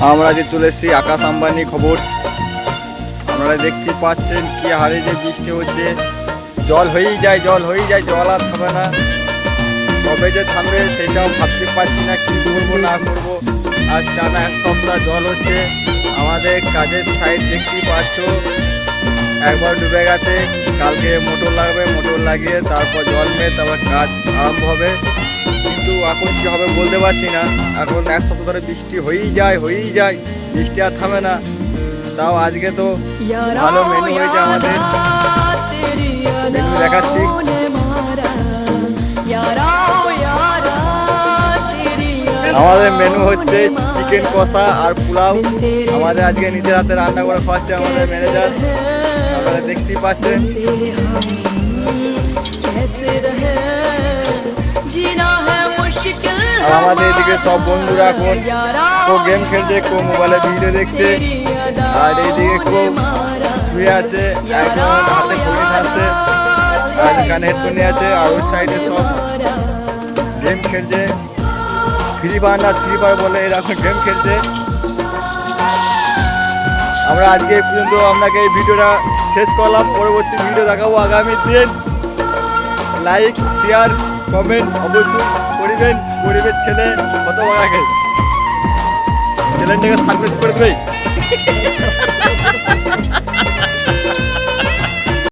আমরা যে চলে এসেছি আকাশ আম্বানি খবর। আপনারা দেখতে পাচ্ছেন কি হারে যে বৃষ্টি হচ্ছে, জল হয়েই যায়, জল হয়েই যায়, জল আর থামে না। কবে যে থামবে সেটাও ভাবতে পারছি না, কী করবো না করবো। আজ টানা এক সপ্তাহ জল হচ্ছে। আমাদের কাজের সাইড দেখতেই পাচ্ছ একবার ডুবে গেছে। কালকে মোটর লাগবে, মোটর লাগিয়ে তারপর জল নিয়ে তারপর কাজ আরম্ভ হবে। কিন্তু এখন কী হবে বলতে পারছি না। এখন এক সপ্তাহ ধরে বৃষ্টি হয়েই যায়, হয়েই যায়, বৃষ্টি আর থামে না। তাও আজকে তো ভালো মেনু হয়েছে আমাদের, মেনু দেখাচ্ছি। আমাদের মেনু হচ্ছে চিকেন কষা আর পোলাও। আমাদের আজকে নিজের হাতে রান্না করে খাওয়াচ্ছে আমাদের ম্যানেজার, আপনারা দেখতেই পাচ্ছেন। আর আমাদের এদিকে সব বন্ধুরা এখন কেউ গেম খেলছে, কেউ মোবাইলে ভিডিও দেখছে, আর এইদিকে কেউ শুয়ে আছে, একজন হাতে ঘড়ি থাকছে, আর কানে হেডফোন নিয়ে আছে। আর ওই সাইডে সব গেম খেলছে, ফ্রি ফায়ার না ফ্রি ফায়ার বলে এরকম গেম খেলছে। আমরা আজকে এই পর্যন্ত আপনাকে এই ভিডিওটা শেষ করলাম। পরবর্তী ভিডিও দেখাবো আগামী দিন। লাইক শেয়ার কমেন্ট অবশ্যই করিবেন। গরিবের ছেলে কত আগে চ্যানেলটাকে সাবস্ক্রাইব করে দেবে।